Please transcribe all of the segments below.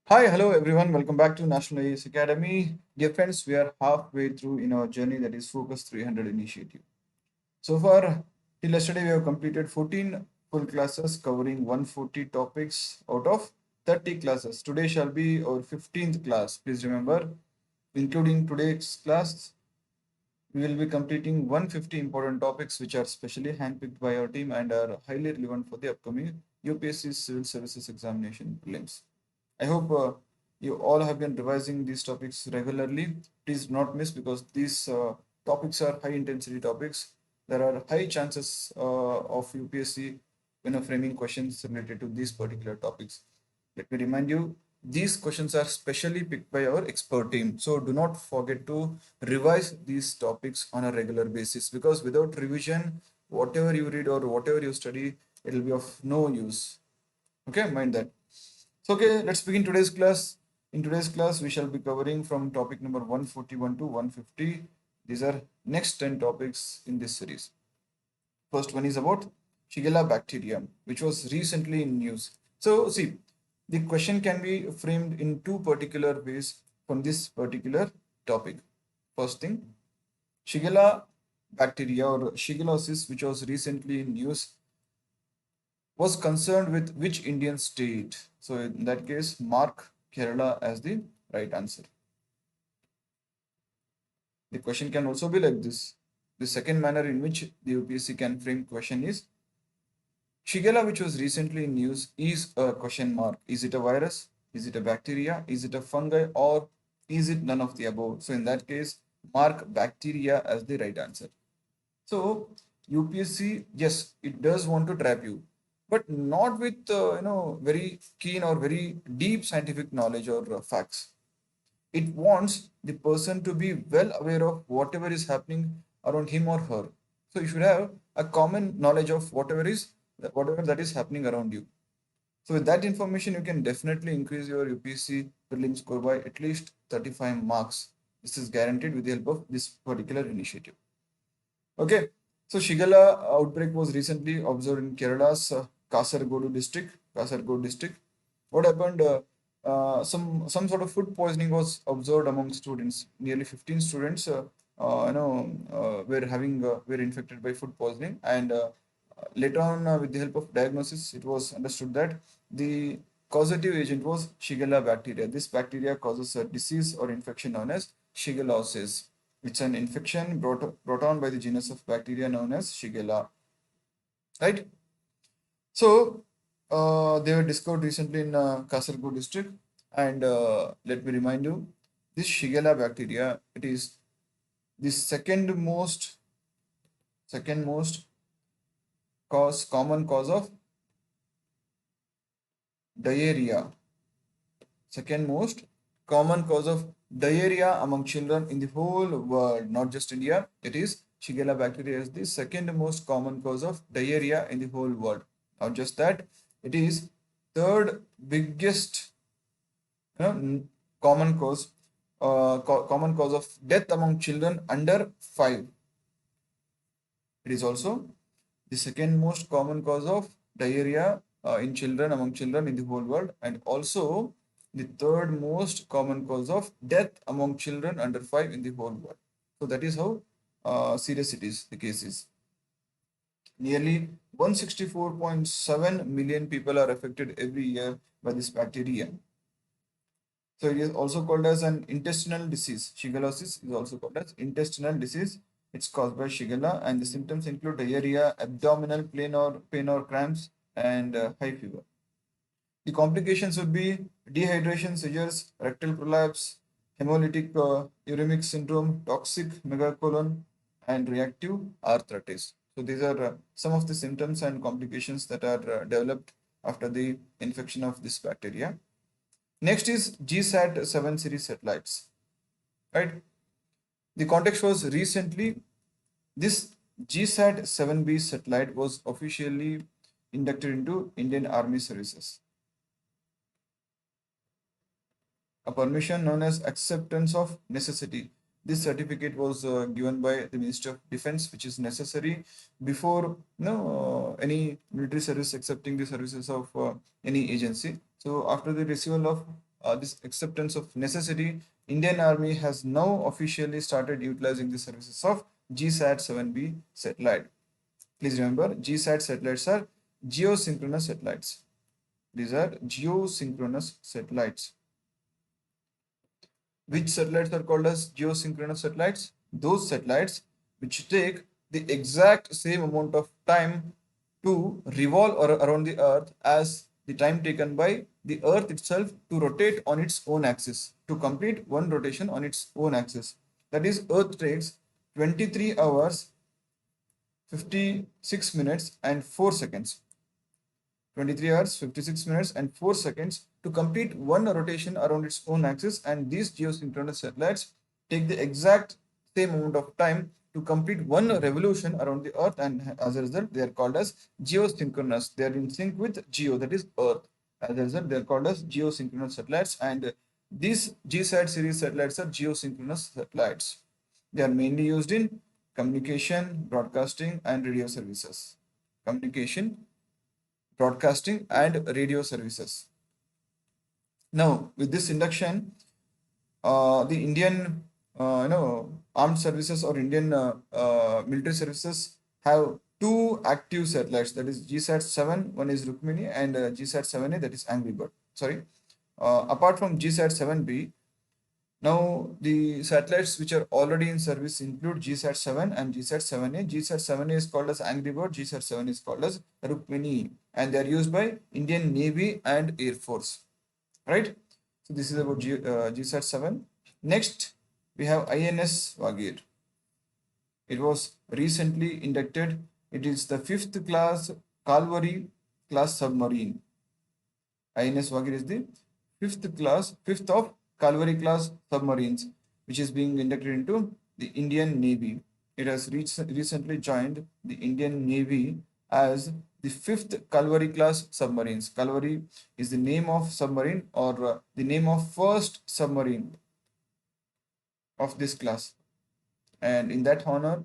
Hi, hello everyone. Welcome back to National IAS Academy. Dear friends, we are halfway through in our journey that is Focus 300 initiative. So far, till yesterday, we have completed 14 full classes covering 140 topics out of 30 classes. Today shall be our 15th class. Please remember, including today's class, we will be completing 150 important topics which are specially handpicked by our team and are highly relevant for the upcoming UPSC Civil Services Examination prelims. I hope you all have been revising these topics regularly. Please do not miss because these topics are high intensity topics. There are high chances of UPSC framing questions related to these particular topics. Let me remind you, these questions are specially picked by our expert team. So do not forget to revise these topics on a regular basis because without revision, whatever you read or whatever you study, it will be of no use. Okay, mind that. So, okay, let's begin today's class. In today's class, we shall be covering from topic number 141 to 150. These are next 10 topics in this series. First one is about Shigella bacteria, which was recently in news. So, see, the question can be framed in two particular ways from this particular topic. First thing, Shigella bacteria or Shigellosis, which was recently in news, was concerned with which Indian state? So in that case, mark Kerala as the right answer. The question can also be like this. The second manner in which the UPSC can frame question is Shigella, which was recently in news, is a question mark. Is it a virus? Is it a bacteria? Is it a fungi? Or is it none of the above? So in that case, mark bacteria as the right answer. So UPSC, yes, it does want to trap you, but not with very keen or very deep scientific knowledge or facts. It wants the person to be well aware of whatever is happening around him or her. So you should have a common knowledge of whatever that is happening around you. So with that information, you can definitely increase your UPSC prelim score by at least 35 marks. This is guaranteed with the help of this particular initiative. Okay, so Shigella outbreak was recently observed in Kerala's Kasaragod district. Kasaragod district. What happened? Some sort of food poisoning was observed among students. Nearly 15 students, were infected by food poisoning, and later on, with the help of diagnosis, it was understood that the causative agent was Shigella bacteria. This bacteria causes a disease or infection known as Shigellosis. It's an infection brought on by the genus of bacteria known as Shigella. Right? So, they were discovered recently in Kasaragod district. And let me remind you, this Shigella bacteria, it is the second most common cause of diarrhea. Second most common cause of diarrhea among children in the whole world, not just India. It is Shigella bacteria is the second most common cause of diarrhea in the whole world. Not just that, it is third biggest common common cause of death among children under 5. It is also the second most common cause of diarrhea in children among children in the whole world, and also the third most common cause of death among children under 5 in the whole world. So that is how serious it is, the case is. Nearly 164.7 million people are affected every year by this bacteria. So it is also called as an intestinal disease. Shigellosis is also called as intestinal disease. It's caused by Shigella, and the symptoms include diarrhea, abdominal pain or cramps, and high fever. The complications would be dehydration, seizures, rectal prolapse, hemolytic uremic syndrome, toxic megacolon, and reactive arthritis. So these are some of the symptoms and complications that are developed after the infection of this bacteria. Next is GSAT 7 series satellites. Right? The context was recently this GSAT 7B satellite was officially inducted into Indian Army services. A permission known as acceptance of necessity. This certificate was given by the Ministry of Defense, which is necessary before any military service accepting the services of any agency. So after the receival of this acceptance of necessity, Indian Army has now officially started utilizing the services of GSAT 7B satellite. Please remember, GSAT satellites are geosynchronous satellites. These are geosynchronous satellites. Which satellites are called as geosynchronous satellites? Those satellites which take the exact same amount of time to revolve around the Earth as the time taken by the Earth itself to rotate on its own axis, to complete one rotation on its own axis. That is, Earth takes 23 hours, 56 minutes and 4 seconds. 23 hours, 56 minutes and 4 seconds to complete one rotation around its own axis, and these geosynchronous satellites take the exact same amount of time to complete one revolution around the Earth, and as a result they are called as geosynchronous. They are in sync with geo, that is Earth. As a result, they are called as geosynchronous satellites, and these GSAT series satellites are geosynchronous satellites. They are mainly used in communication, broadcasting and radio services. Communication, broadcasting and radio services. Now, with this induction, the Indian, armed services or Indian military services have two active satellites. That is GSAT 7, one is Rukmini, and GSAT 7A, that is Angry Bird. Sorry. Apart from GSAT 7B, now the satellites which are already in service include GSAT 7 and GSAT 7A. GSAT 7A is called as Angry Bird, GSAT 7 is called as Rukmini, and they are used by Indian Navy and Air Force. Right? So this is about GSAT 7. Next, we have INS Vagir. It was recently inducted. It is the 5th class Calvary class submarine. INS Vagir is the 5th of Calvary class submarines, which is being inducted into the Indian Navy. It has recently joined the Indian Navy as the 5th Calvary class submarines. Calvary is the name of submarine, or the name of first submarine of this class. And in that honor,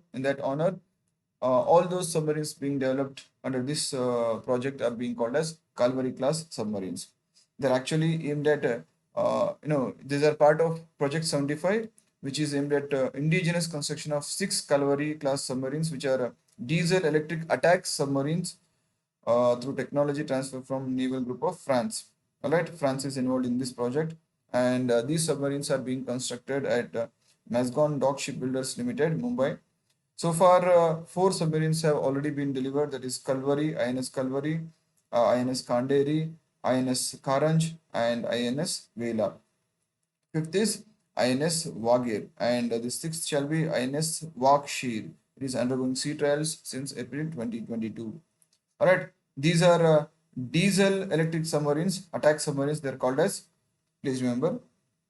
all those submarines being developed under this project are being called as Calvary class submarines. They're actually aimed at these are part of Project 75, which is aimed at indigenous construction of 6 Calvary class submarines, which are diesel electric attack submarines through technology transfer from naval group of France. All right, France is involved in this project, and these submarines are being constructed at Mazgon Dock Shipbuilders Limited, Mumbai. So far, 4 submarines have already been delivered. That is Kalvari, INS Kalvari, INS Kanderi, INS Karanj, and INS Vela. 5th is INS Vagir, and the 6th shall be INS Vakshir. It is undergoing sea trials since April 2022. All right, these are diesel electric submarines, attack submarines. They're called as. Please remember.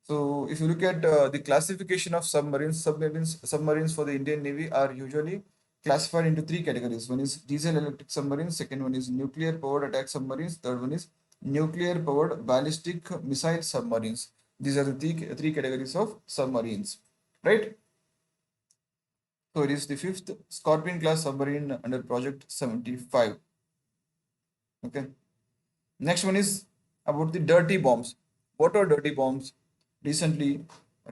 So, if you look at the classification of submarines for the Indian Navy are usually classified into 3 categories. One is diesel electric submarines, second one is nuclear powered attack submarines, third one is nuclear powered ballistic missile submarines. These are the three categories of submarines, right? So it is the 5th Scorpion class submarine under Project 75. Okay. Next one is about the dirty bombs. What are dirty bombs? Recently,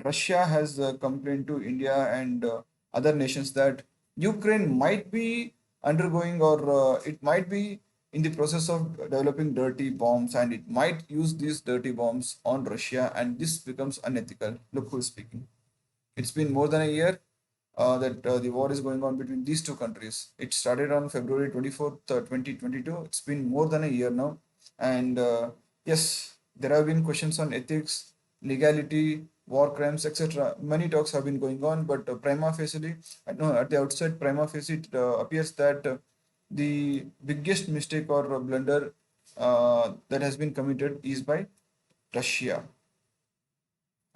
Russia has complained to India and other nations that Ukraine might be undergoing, or it might be in the process of developing dirty bombs, and it might use these dirty bombs on Russia, and this becomes unethical. Look who's speaking. It's been more than a year that the war is going on between these two countries. It started on February 24th, 2022. It's been more than a year now. And yes, there have been questions on ethics, legality, war crimes, etc. Many talks have been going on, but prima facie, at the outset, prima facie, it appears that the biggest mistake or blunder that has been committed is by Russia.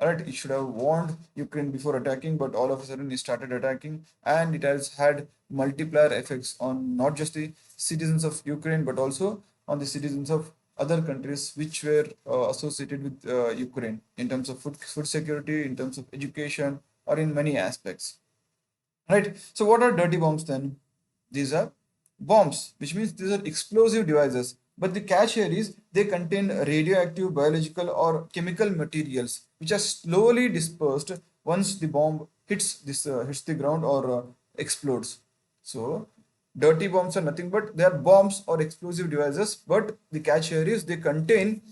Alright, it should have warned Ukraine before attacking, but all of a sudden it started attacking, and it has had multiplier effects on not just the citizens of Ukraine, but also on the citizens of other countries which were associated with Ukraine in terms of food security, in terms of education, or in many aspects. Right? So, what are dirty bombs then? These are bombs, which means these are explosive devices But the catch here is they contain radioactive, biological, or chemical materials which are slowly dispersed once the bomb hits the ground or explodes. So dirty bombs are nothing but they are bombs or explosive devices. But the catch here is they contain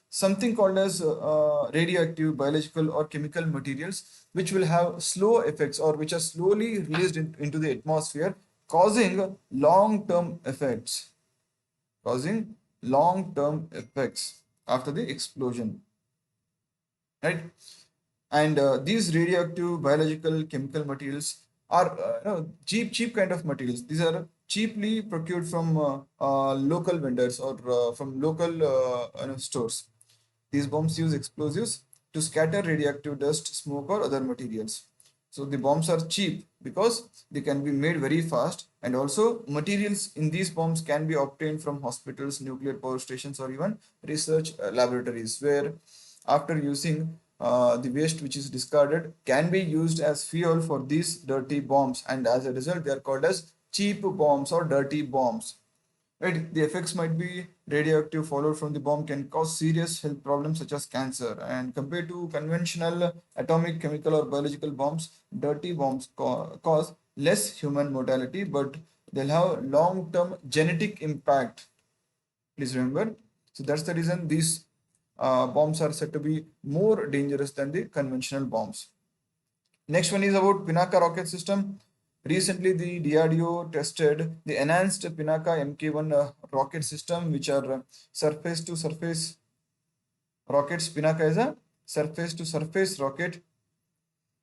something called as radioactive, biological, or chemical materials which will have slow effects or which are slowly released into the atmosphere, causing long-term effects causing long-term effects after the explosion, right? And these radioactive, biological, chemical materials are cheap kind of materials. These are cheaply procured from local vendors or from local stores. These bombs use explosives to scatter radioactive dust, smoke, or other materials. So the bombs are cheap because they can be made very fast, and also materials in these bombs can be obtained from hospitals, nuclear power stations, or even research laboratories, where after using the waste which is discarded can be used as fuel for these dirty bombs, and as a result they are called as cheap bombs or dirty bombs. Right, the effects might be radioactive followed from the bomb can cause serious health problems such as cancer. And compared to conventional atomic, chemical, or biological bombs, dirty bombs cause less human mortality, but they'll have long-term genetic impact. Please remember. So that's the reason these bombs are said to be more dangerous than the conventional bombs. Next one is about Pinaka rocket system. Recently, the DRDO tested the enhanced Pinaka Mk1 rocket system, which are surface to surface rockets. Pinaka is a surface to surface rocket,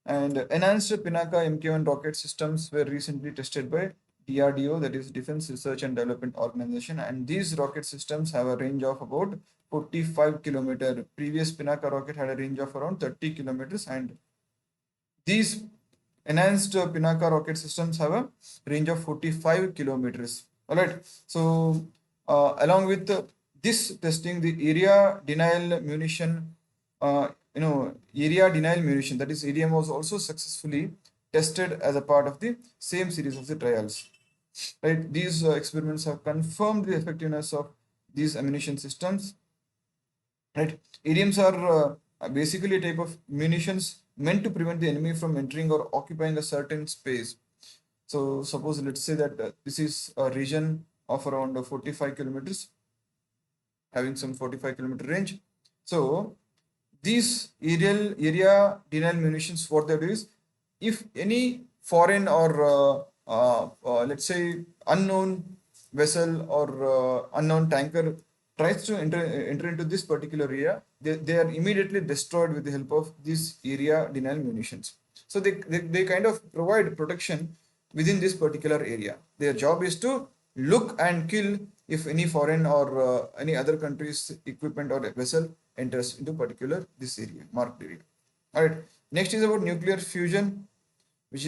and enhanced Pinaka Mk1 rocket systems were recently tested by DRDO, that is Defense Research and Development Organization, and these rocket systems have a range of about 45 kilometer. Previous Pinaka rocket had a range of around 30 kilometers, and these enhanced Pinaka rocket systems have a range of 45 kilometers. All right. So, along with this testing, the area denial munition, area denial munition, that is ADM, was also successfully tested as a part of the same series of the trials. Right. These experiments have confirmed the effectiveness of these ammunition systems. Right. ADMs are basically a type of munitions meant to prevent the enemy from entering or occupying a certain space. So suppose let's say that this is a region of around 45 kilometers, having some 45-kilometer range. So these area denial munitions, what they do is, if any foreign or let's say unknown vessel or unknown tanker tries to enter into this particular area, they are immediately destroyed with the help of these area denial munitions. So they kind of provide protection within this particular area. Their job is to look and kill if any foreign or any other country's equipment or vessel enters into particular this area, marked area. All right. Next is about nuclear fusion, which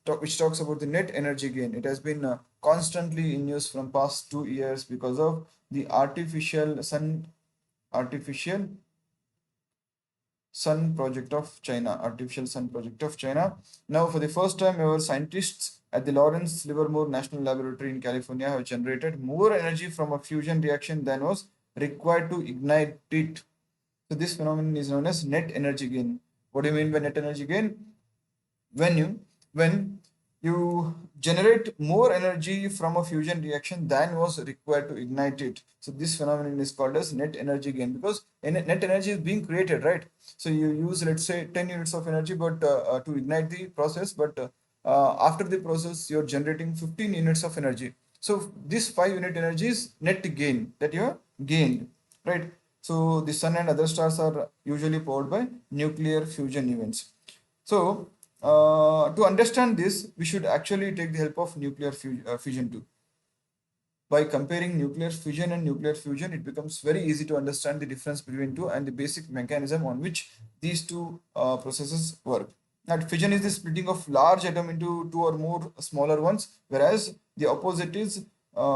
talks about the net energy gain. It has been constantly in use from past 2 years because of the artificial sun project of China, artificial sun project of China. Now, for the first time ever, scientists at the Lawrence Livermore National Laboratory in California have generated more energy from a fusion reaction than was required to ignite it. So this phenomenon is known as net energy gain. What do you mean by net energy gain? When you generate more energy from a fusion reaction than was required to ignite it. So this phenomenon is called as net energy gain, because net energy is being created, right? So you use, let's say, 10 units of energy but to ignite the process, but after the process you're generating 15 units of energy. So this 5-unit energy is net gain that you have gained, right? So the sun and other stars are usually powered by nuclear fusion events. So to understand this, we should actually take the help of nuclear fusion too. By comparing nuclear fission and nuclear fusion, it becomes very easy to understand the difference between two and the basic mechanism on which these two processes work. Now, fission is the splitting of large atom into two or more smaller ones, whereas the opposite is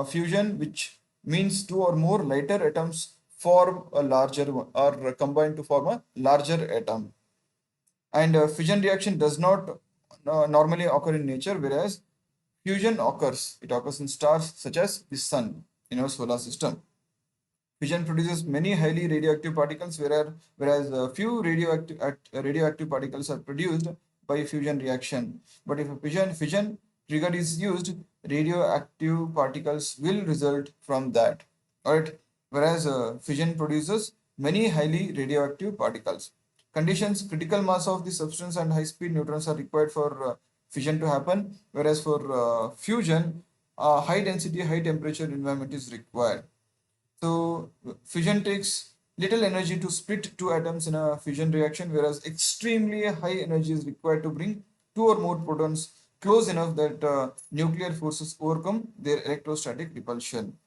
fusion, which means two or more lighter atoms form a larger one or combine to form a larger atom. And fission reaction does not normally occur in nature, whereas fusion occurs. It occurs in stars such as the sun in our solar system. Fission produces many highly radioactive particles, whereas few radioactive particles are produced by fusion reaction. But if a fission trigger is used, radioactive particles will result from that. Alright. Whereas fission produces many highly radioactive particles. Conditions: critical mass of the substance and high speed neutrons are required for fission to happen, whereas for fusion, high density, high temperature environment is required. So fission takes little energy to split two atoms in a fission reaction, whereas extremely high energy is required to bring two or more protons close enough that nuclear forces overcome their electrostatic repulsion.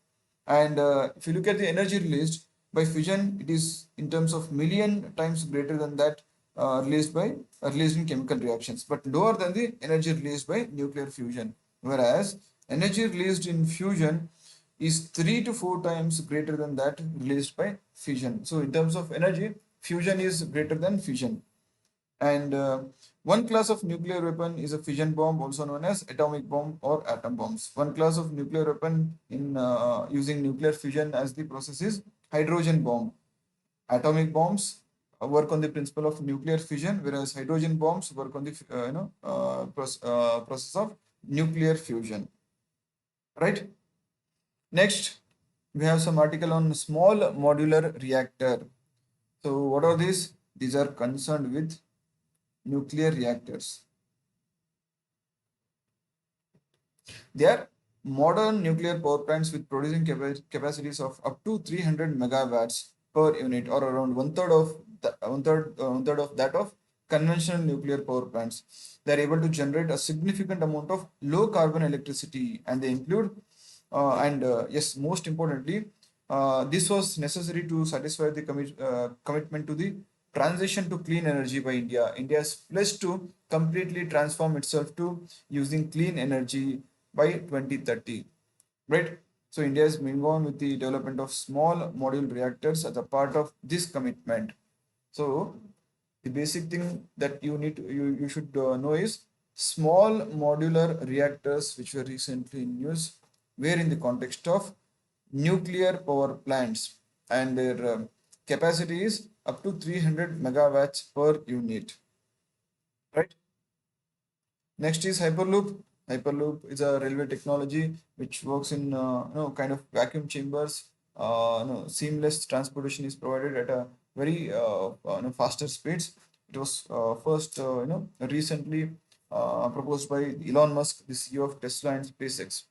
And if you look at the energy released by fission, it is in terms of million times greater than that released in chemical reactions, but lower than the energy released by nuclear fusion. Whereas energy released in fusion is 3 to 4 times greater than that released by fission. So in terms of energy, fusion is greater than fission. And one class of nuclear weapon is a fission bomb, also known as atomic bomb or atom bombs. One class of nuclear weapon in using nuclear fission as the process is hydrogen bomb. Atomic bombs work on the principle of nuclear fission, whereas hydrogen bombs work on the process of nuclear fusion. Right. Next, we have some article on small modular reactor. So what are these? These are concerned with nuclear reactors. They are modern nuclear power plants with producing capacities of up to 300 megawatts per unit, or around one third of that of conventional nuclear power plants. They are able to generate a significant amount of low carbon electricity, and they include yes, most importantly, this was necessary to satisfy the commitment to the transition to clean energy by India. India is pledged to completely transform itself to using clean energy by 2030. Right? So India is moving on with the development of small module reactors as a part of this commitment. So the basic thing that you should know is small modular reactors, which were recently in news, were in the context of nuclear power plants, and their capacity is up to 300 megawatts per unit. Right. Next is Hyperloop. Hyperloop is a railway technology which works in kind of vacuum chambers. Seamless transportation is provided at a very faster speeds. It was first recently proposed by Elon Musk, the CEO of Tesla and SpaceX.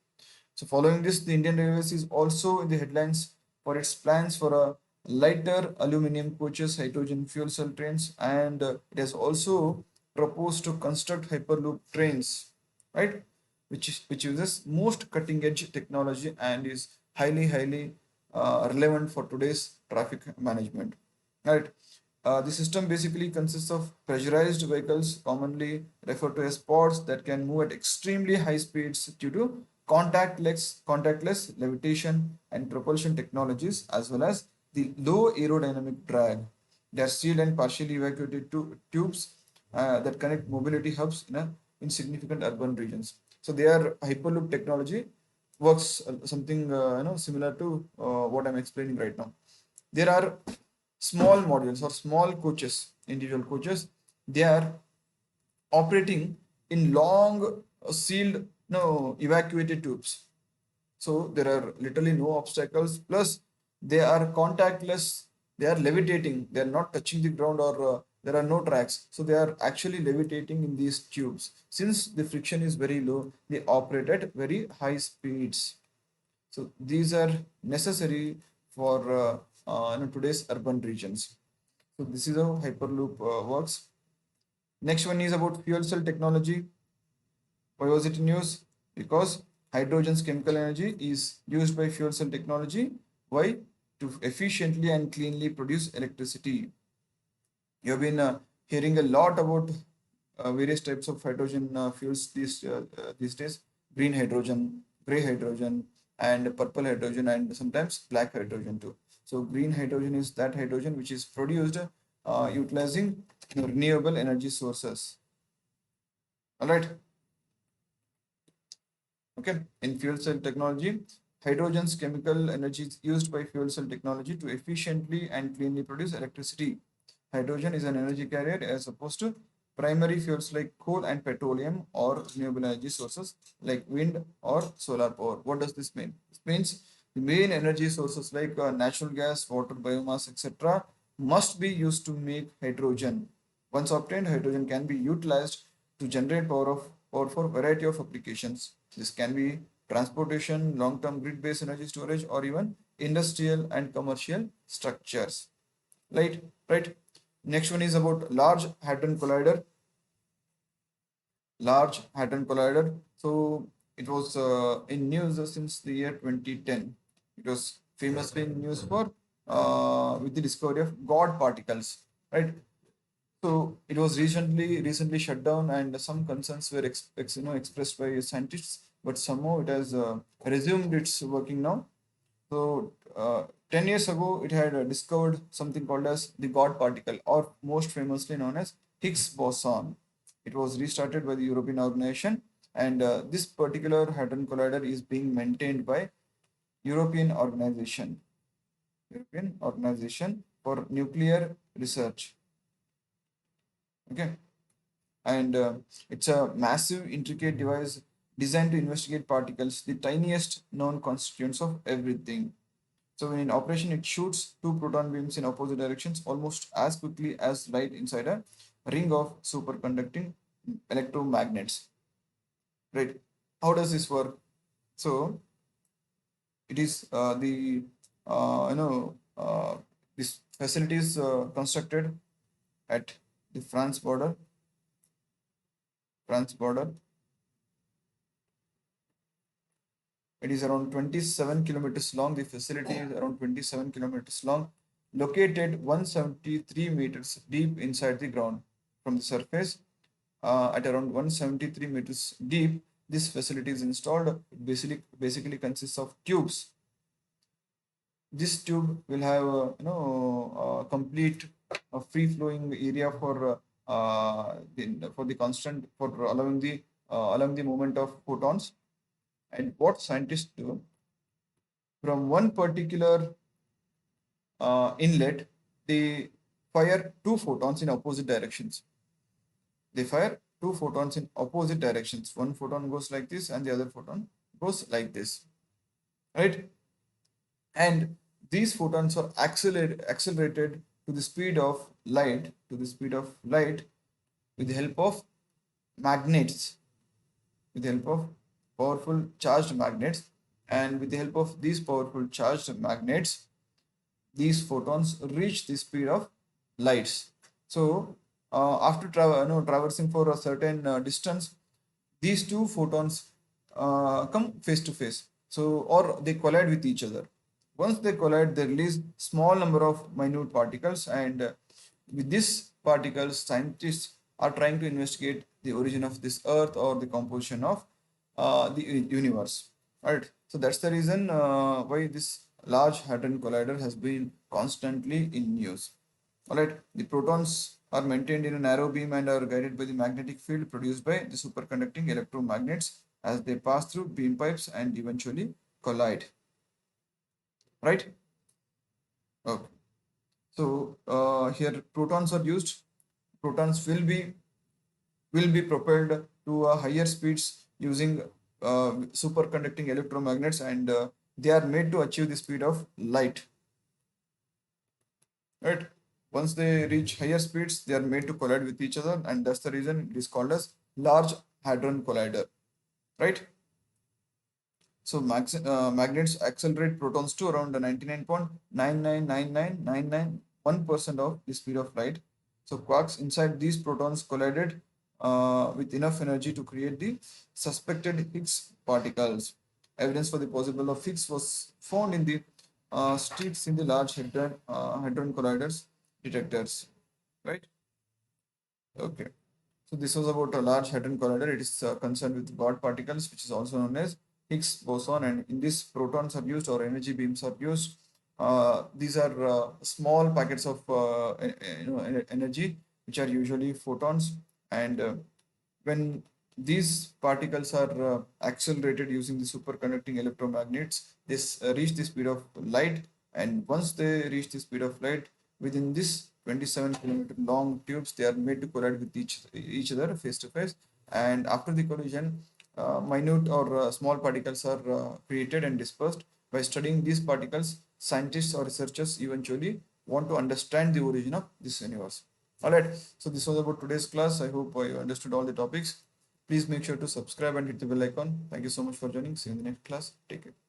So following this, the Indian Railways is also in the headlines for its plans for a lighter aluminum coaches, hydrogen fuel cell trains, and it has also proposed to construct Hyperloop trains, right? Which uses most cutting edge technology and is highly relevant for today's traffic management, right? The system basically consists of pressurized vehicles, commonly referred to as pods, that can move at extremely high speeds due to contactless levitation and propulsion technologies, as well as the low aerodynamic drag. They are sealed and partially evacuated tubes that connect mobility hubs in significant urban regions. So their Hyperloop technology works something similar to what I'm explaining right now. There are small modules or small coaches, individual coaches. They are operating in long sealed evacuated tubes. So there are literally no obstacles. Plus, they are contactless. They are levitating. They are not touching the ground, or there are no tracks. So they are actually levitating in these tubes. Since the friction is very low, they operate at very high speeds. So these are necessary for today's urban regions. So this is how Hyperloop works. Next one is about fuel cell technology. Why was it in use? Because hydrogen's chemical energy is used by fuel cell technology. Why? To efficiently and cleanly produce electricity. You have been hearing a lot about various types of hydrogen fuels these days: green hydrogen, gray hydrogen, and purple hydrogen, and sometimes black hydrogen too. So green hydrogen is that hydrogen which is produced utilizing renewable energy sources. All right. Okay. In fuel cell technology, hydrogen's chemical energy is used by fuel cell technology to efficiently and cleanly produce electricity. Hydrogen is an energy carrier as opposed to primary fuels like coal and petroleum or renewable energy sources like wind or solar power. What does this mean? This means the main energy sources like natural gas, water, biomass, etc. must be used to make hydrogen. Once obtained, hydrogen can be utilized to generate power for a variety of applications. This can be transportation, long-term grid-based energy storage, or even industrial and commercial structures. Right, right. Next one is about Large Hadron Collider. Large Hadron Collider. So it was in news since the year 2010. It was famously in news for with the discovery of God particles. Right. So it was recently shut down, and some concerns were expressed by scientists. But somehow it has resumed its working now. So 10 years ago, it had discovered something called as the God particle, or most famously known as Higgs boson. It was restarted by the European organization, and this particular hadron collider is being maintained by European organization, European Organization for Nuclear Research. Okay, and it's a massive, intricate device designed to investigate particles, the tiniest known constituents of everything. So when in operation, it shoots two proton beams in opposite directions almost as quickly as light inside a ring of superconducting electromagnets. Right? How does this work? So it is this facility is constructed at the France border. France border. It is around 27 kilometers long. The facility is around 27 kilometers long, located 173 meters deep inside the ground. From the surface, at around 173 meters deep, this facility is installed. It basically consists of tubes. This tube will have complete free flowing area for the constant for allowing the movement of photons. And what scientists do, from one particular inlet, they fire two photons in opposite directions. They fire two photons in opposite directions. One photon goes like this, and the other photon goes like this, right? And these photons are accelerated to the speed of light, with the help of magnets, with the help of powerful charged magnets. And with the help of these powerful charged magnets, these photons reach the speed of lights. So after traversing for a certain distance, these two photons come face to face. So, or they collide with each other. Once they collide, they release small number of minute particles, and with these particles, scientists are trying to investigate the origin of this Earth or the composition of the universe. Right. So that's the reason why this Large Hadron Collider has been constantly in use. All right. The protons are maintained in a narrow beam and are guided by the magnetic field produced by the superconducting electromagnets as they pass through beam pipes and eventually collide. Right? Okay. So here protons are used. Protons will be propelled to higher speeds using superconducting electromagnets, and they are made to achieve the speed of light. Right? Once they reach higher speeds, they are made to collide with each other, and that's the reason it is called as Large Hadron Collider. Right? So magnets accelerate protons to around 99.9999991% of the speed of light. So quarks inside these protons collided with enough energy to create the suspected Higgs particles. Evidence for the possible of Higgs was found in the streaks in the Large Hadron Colliders detectors. Right? Okay. So this was about a Large Hadron Collider. It is concerned with God particles, which is also known as Higgs boson, and in this protons are used or energy beams are used. These are small packets of energy, which are usually photons, and when these particles are accelerated using the superconducting electromagnets. This reach the speed of light, and once they reach the speed of light, within this 27-kilometer long tubes, they are made to collide with each other face to face. And after the collision, minute or small particles are created and dispersed. By studying these particles, scientists or researchers eventually want to understand the origin of this universe. All right, so this was about today's class. I hope you understood all the topics. Please make sure to subscribe and hit the bell icon. Thank you so much for joining. See you in the next class. Take care.